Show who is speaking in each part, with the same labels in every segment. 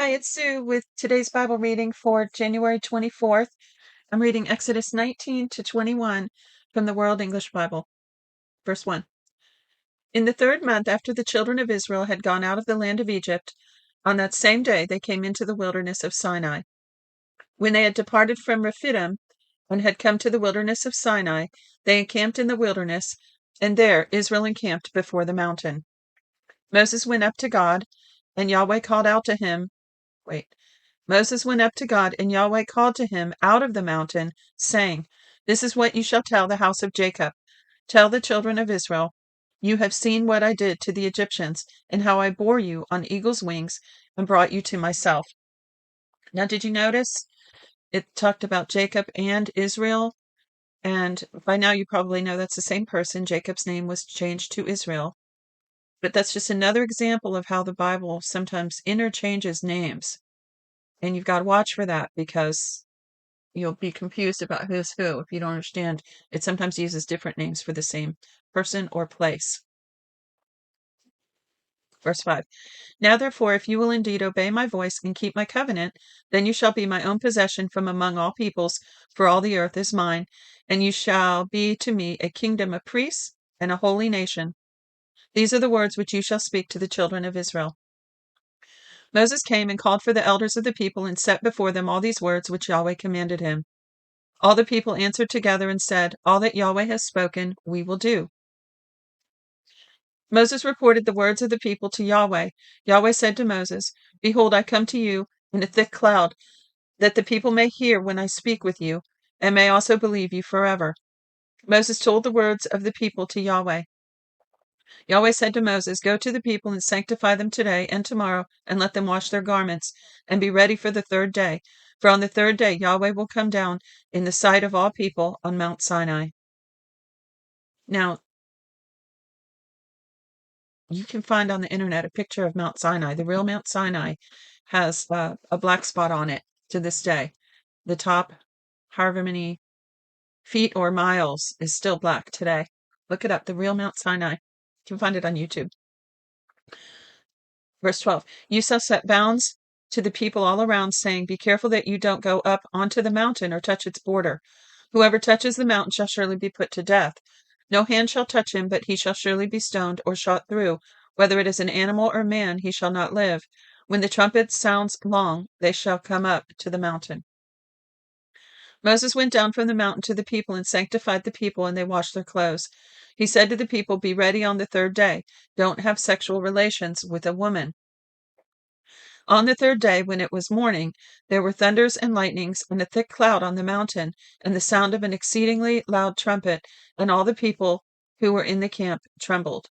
Speaker 1: Hi, it's Sue with today's Bible reading for January 24th. I'm reading Exodus 19 to 21 from the World English Bible. Verse 1. In the 3rd month after the children of Israel had gone out of the land of Egypt, on that same day they came into the wilderness of Sinai. When they had departed from Rephidim and had come to the wilderness of Sinai, they encamped in the wilderness, and there Israel encamped before the mountain. Moses went up to God, and Yahweh called out to him. Moses went up to God, and Yahweh called to him out of the mountain, saying, This is what you shall tell the house of Jacob. Tell the children of Israel, You have seen what I did to the Egyptians, and how I bore you on eagle's wings and brought you to myself. Now, did you notice it talked about Jacob and Israel? And by now you probably know that's the same person. Jacob's name was changed to Israel. But that's just another example of how the Bible sometimes interchanges names. And you've got to watch for that because you'll be confused about who's who if you don't understand. It sometimes uses different names for the same person or place. Verse 5. Now therefore, if you will indeed obey my voice and keep my covenant, then you shall be my own possession from among all peoples, for all the earth is mine, and you shall be to me a kingdom of priests and a holy nation. These are the words which you shall speak to the children of Israel. Moses came and called for the elders of the people and set before them all these words which Yahweh commanded him. All the people answered together and said, All that Yahweh has spoken, we will do. Moses reported the words of the people to Yahweh. Yahweh said to Moses, Behold, I come to you in a thick cloud, that the people may hear when I speak with you, and may also believe you forever. Moses told the words of the people to Yahweh. Yahweh said to Moses, Go to the people and sanctify them today and tomorrow, and let them wash their garments, and be ready for the 3rd day. For on the 3rd day Yahweh will come down in the sight of all people on Mount Sinai. Now, you can find on the internet a picture of Mount Sinai. The real Mount Sinai has a black spot on it to this day. The top, however many feet or miles, is still black today. Look it up, the real Mount Sinai. You can find it on YouTube. Verse 12, You shall set bounds to the people all around, saying, Be careful that you don't go up onto the mountain or touch its border. Whoever touches the mountain shall surely be put to death. No hand shall touch him, but he shall surely be stoned or shot through. Whether it is an animal or man, he shall not live. When the trumpet sounds long, they shall come up to the mountain. Moses went down from the mountain to the people and sanctified the people, and they washed their clothes. He said to the people, Be ready on the 3rd day. Don't have sexual relations with a woman. On the 3rd day, when it was morning, there were thunders and lightnings, and a thick cloud on the mountain, and the sound of an exceedingly loud trumpet, and all the people who were in the camp trembled.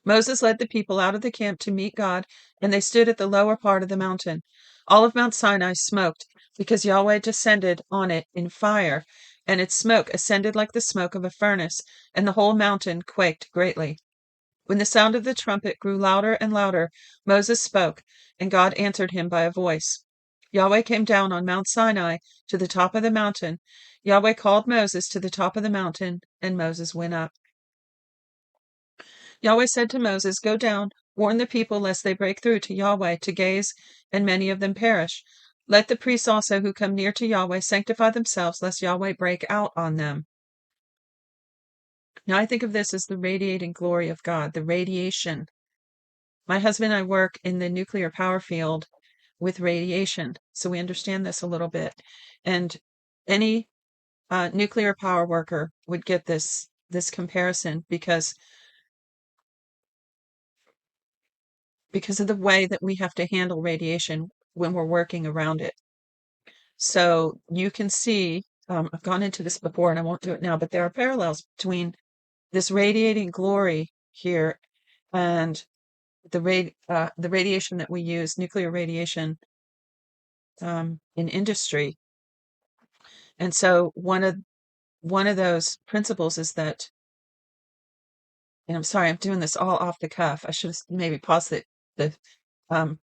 Speaker 1: Moses led the people out of the camp to meet God, and they stood at the lower part of the mountain. All of Mount Sinai smoked, because Yahweh descended on it in fire, and its smoke ascended like the smoke of a furnace, and the whole mountain quaked greatly. When the sound of the trumpet grew louder and louder, Moses spoke, and God answered him by a voice. Yahweh came down on Mount Sinai to the top of the mountain. Yahweh called Moses to the top of the mountain, and Moses went up. Yahweh said to Moses, Go down, warn the people lest they break through to Yahweh to gaze, and many of them perish. Let the priests also who come near to Yahweh sanctify themselves, lest Yahweh break out on them. Now I think of this as the radiating glory of God, the radiation. My husband and I work in the nuclear power field with radiation, so we understand this a little bit. And any nuclear power worker would get this comparison because of the way that we have to handle radiation when we're working around it. So you can see, I've gone into this before and I won't do it now, but there are parallels between this radiating glory here and the radiation that we use, nuclear radiation, in industry. And so one of those principles is that, and I'm sorry, I'm doing this all off the cuff. I should have maybe paused the um,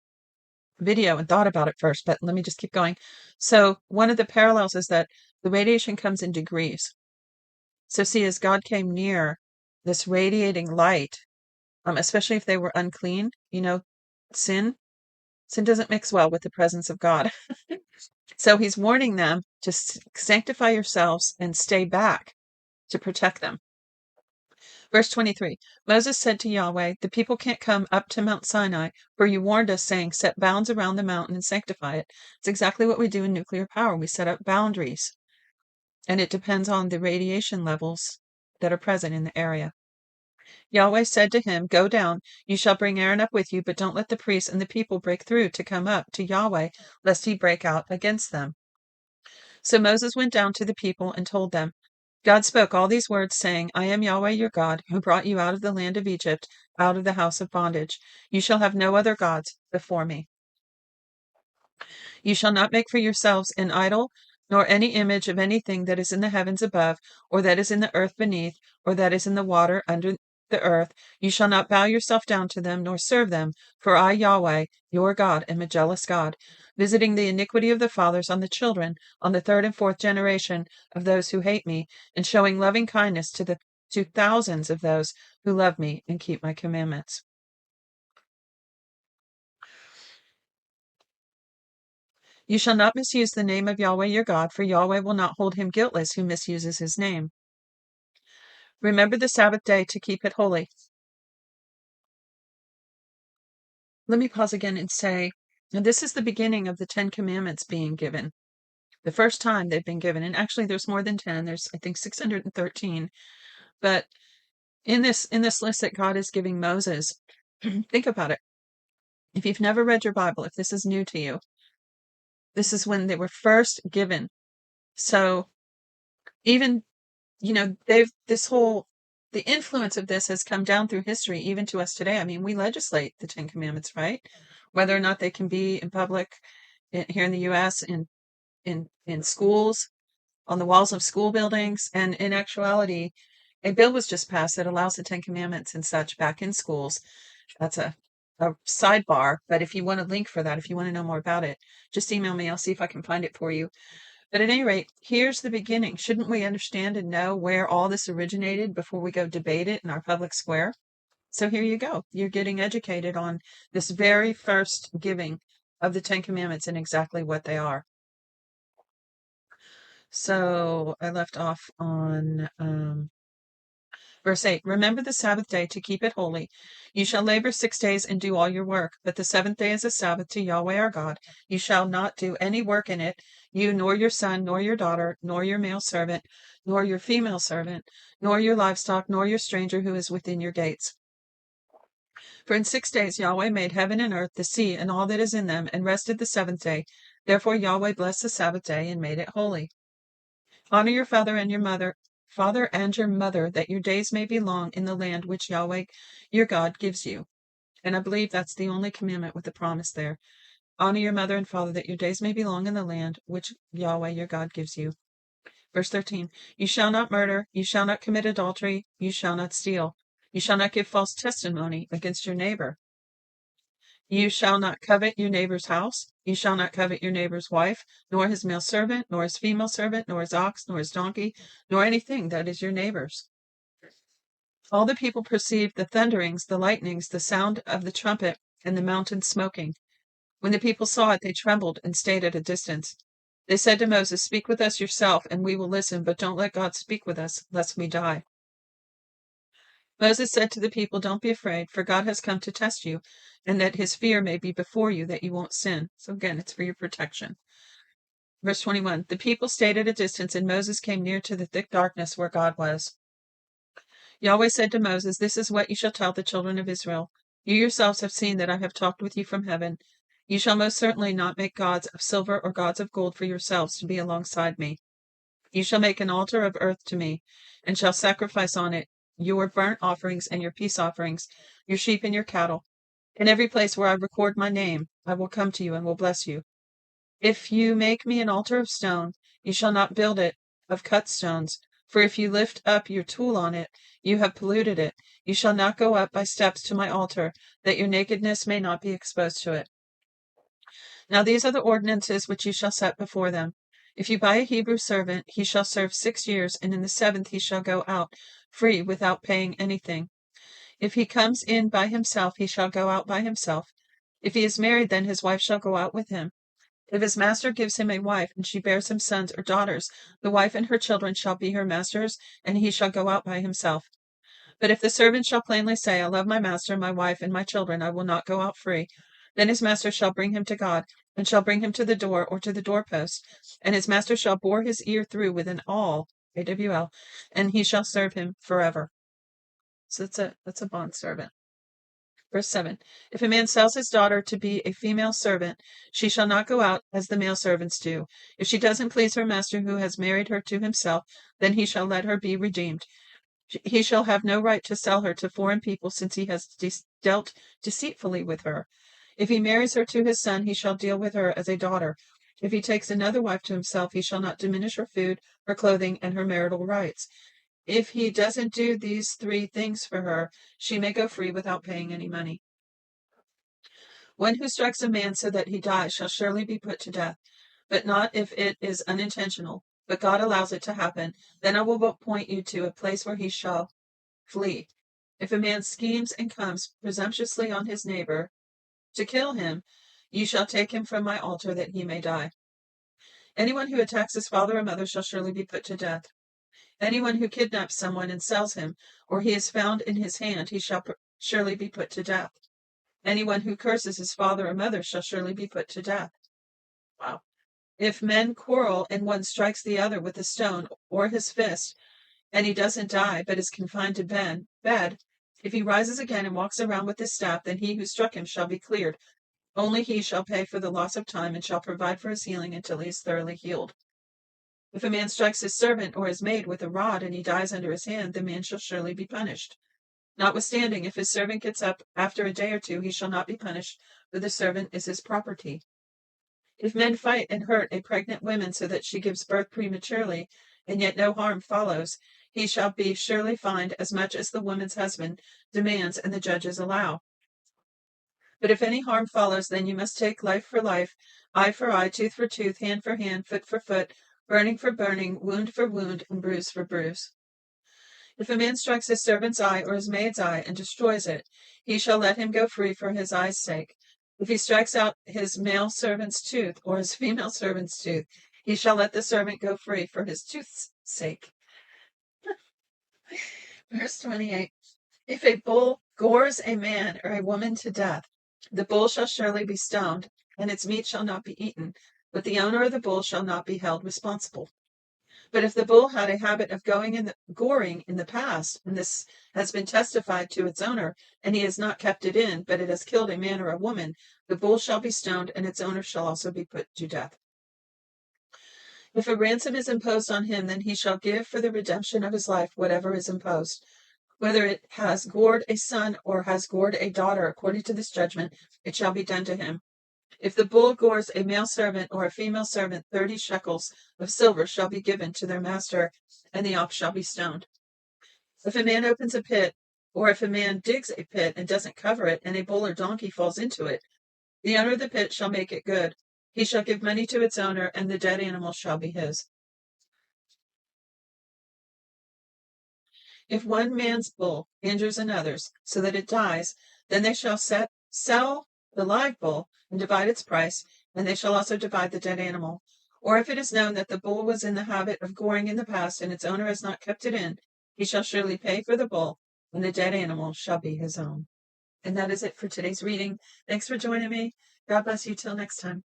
Speaker 1: video and thought about it first, but let me just keep going. So one of the parallels is that the radiation comes in degrees. So see, as God came near this radiating light, especially if they were unclean, sin doesn't mix well with the presence of God. So he's warning them to sanctify yourselves and stay back to protect them. Verse 23, Moses said to Yahweh, the people can't come up to Mount Sinai, for you warned us, saying, set bounds around the mountain and sanctify it. It's exactly what we do in nuclear power. We set up boundaries, and it depends on the radiation levels that are present in the area. Yahweh said to him, go down, you shall bring Aaron up with you, but don't let the priests and the people break through to come up to Yahweh, lest he break out against them. So Moses went down to the people and told them, God spoke all these words, saying, I am Yahweh your God, who brought you out of the land of Egypt, out of the house of bondage. You shall have no other gods before me. You shall not make for yourselves an idol, nor any image of anything that is in the heavens above, or that is in the earth beneath, or that is in the water under the earth. You shall not bow yourself down to them, nor serve them, for I, Yahweh, your God, am a jealous God, visiting the iniquity of the fathers on the children, on the third and fourth generation of those who hate me, and showing loving kindness to thousands of those who love me and keep my commandments. You shall not misuse the name of Yahweh your God, for Yahweh will not hold him guiltless who misuses his name. Remember the Sabbath day to keep it holy. Let me pause again and say, and this is the beginning of the 10 Commandments being given. The first time they've been given, and actually there's more than 10. There's, I think, 613. But in this list that God is giving Moses, think about it. If you've never read your Bible, if this is new to you, this is when they were first given. So even, the influence of this has come down through history, even to us today. I mean, we legislate the 10 Commandments, right? Whether or not they can be in public here in the U.S., in schools, on the walls of school buildings. And in actuality, a bill was just passed that allows the 10 Commandments and such back in schools. That's a sidebar. But if you want a link for that, if you want to know more about it, just email me. I'll see if I can find it for you. But at any rate, here's the beginning. Shouldn't we understand and know where all this originated before we go debate it in our public square? So here you go. You're getting educated on this very first giving of the 10 Commandments and exactly what they are. So I left off on verse 8. Remember the Sabbath day to keep it holy. You shall labor 6 days and do all your work, but the seventh day is a Sabbath to Yahweh our God. You shall not do any work in it, you nor your son, nor your daughter, nor your male servant, nor your female servant, nor your livestock, nor your stranger who is within your gates. For in 6 days Yahweh made heaven and earth, the sea, and all that is in them, and rested the seventh day. Therefore Yahweh blessed the Sabbath day and made it holy. Honor your father and your mother, that your days may be long in the land which Yahweh your God gives you. And I believe that's the only commandment with the promise there. Honor your mother and father, that your days may be long in the land which Yahweh your God gives you. Verse 13, you shall not murder, you shall not commit adultery, you shall not steal, you shall not give false testimony against your neighbor. You shall not covet your neighbor's house. You shall not covet your neighbor's wife, nor his male servant, nor his female servant, nor his ox, nor his donkey, nor anything that is your neighbor's. All the people perceived the thunderings, the lightnings, the sound of the trumpet, and the mountain smoking. When the people saw it, they trembled and stayed at a distance. They said to Moses, speak with us yourself, and we will listen, but don't let God speak with us, lest we die. Moses said to the people, don't be afraid, for God has come to test you, and that his fear may be before you, that you won't sin. So again, it's for your protection. Verse 21, the people stayed at a distance, and Moses came near to the thick darkness where God was. Yahweh said to Moses, this is what you shall tell the children of Israel. You yourselves have seen that I have talked with you from heaven. You shall most certainly not make gods of silver or gods of gold for yourselves to be alongside me. You shall make an altar of earth to me, and shall sacrifice on it your burnt offerings and your peace offerings, your sheep and your cattle. In every place where I record my name, I will come to you and will bless you. If you make me an altar of stone, you shall not build it of cut stones, for if you lift up your tool on it, you have polluted it. You shall not go up by steps to my altar, that your nakedness may not be exposed to it. Now these are the ordinances which you shall set before them. If you buy a Hebrew servant, he shall serve 6 years, and in the seventh he shall go out free without paying anything. If he comes in by himself, he shall go out by himself. If he is married, then his wife shall go out with him. If his master gives him a wife, and she bears him sons or daughters, the wife and her children shall be her master's, and he shall go out by himself. But if the servant shall plainly say, I love my master, my wife, and my children, I will not go out free, then his master shall bring him to God, and shall bring him to the door or to the doorpost, and his master shall bore his ear through with an awl, AWL, and he shall serve him forever. So that's a bond servant. Verse 7. If a man sells his daughter to be a female servant, she shall not go out as the male servants do. If she doesn't please her master who has married her to himself, then he shall let her be redeemed. He shall have no right to sell her to foreign people, since he has dealt deceitfully with her. If he marries her to his son, he shall deal with her as a daughter. If he takes another wife to himself, he shall not diminish her food, her clothing, and her marital rights. If he doesn't do these three things for her, she may go free without paying any money. One who strikes a man so that he dies shall surely be put to death, but not if it is unintentional, but God allows it to happen. Then I will point you to a place where he shall flee. If a man schemes and comes presumptuously on his neighbor to kill him, you shall take him from my altar that he may die. Anyone who attacks his father or mother shall surely be put to death. Anyone who kidnaps someone and sells him, or he is found in his hand, he shall surely be put to death. Anyone who curses his father or mother shall surely be put to death. Wow. If men quarrel and one strikes the other with a stone or his fist, and he doesn't die but is confined to bed, if he rises again and walks around with his staff, then he who struck him shall be cleared. Only he shall pay for the loss of time and shall provide for his healing until he is thoroughly healed. If a man strikes his servant or his maid with a rod and he dies under his hand, the man shall surely be punished. Notwithstanding, if his servant gets up after a day or two, he shall not be punished, for the servant is his property. If men fight and hurt a pregnant woman so that she gives birth prematurely, and yet no harm follows, he shall be surely fined as much as the woman's husband demands and the judges allow. But if any harm follows, then you must take life for life, eye for eye, tooth for tooth, hand for hand, foot for foot, burning for burning, wound for wound, and bruise for bruise. If a man strikes his servant's eye or his maid's eye and destroys it, he shall let him go free for his eye's sake. If he strikes out his male servant's tooth or his female servant's tooth, he shall let the servant go free for his tooth's sake. Verse 28. If a bull gores a man or a woman to death, the bull shall surely be stoned, and its meat shall not be eaten, but the owner of the bull shall not be held responsible. But if the bull had a habit of goring in the past, and this has been testified to its owner, and he has not kept it in, but it has killed a man or a woman, the bull shall be stoned, and its owner shall also be put to death. If a ransom is imposed on him, then he shall give for the redemption of his life whatever is imposed. Whether it has gored a son or has gored a daughter, according to this judgment, it shall be done to him. If the bull gores a male servant or a female servant, 30 shekels of silver shall be given to their master, and the ox shall be stoned. If a man opens a pit, or if a man digs a pit and doesn't cover it, and a bull or donkey falls into it, the owner of the pit shall make it good. He shall give money to its owner, and the dead animal shall be his. If one man's bull injures another's so that it dies, then they shall sell the live bull and divide its price, and they shall also divide the dead animal. Or if it is known that the bull was in the habit of goring in the past, and its owner has not kept it in, he shall surely pay for the bull, and the dead animal shall be his own. And that is it for today's reading. Thanks for joining me. God bless you till next time.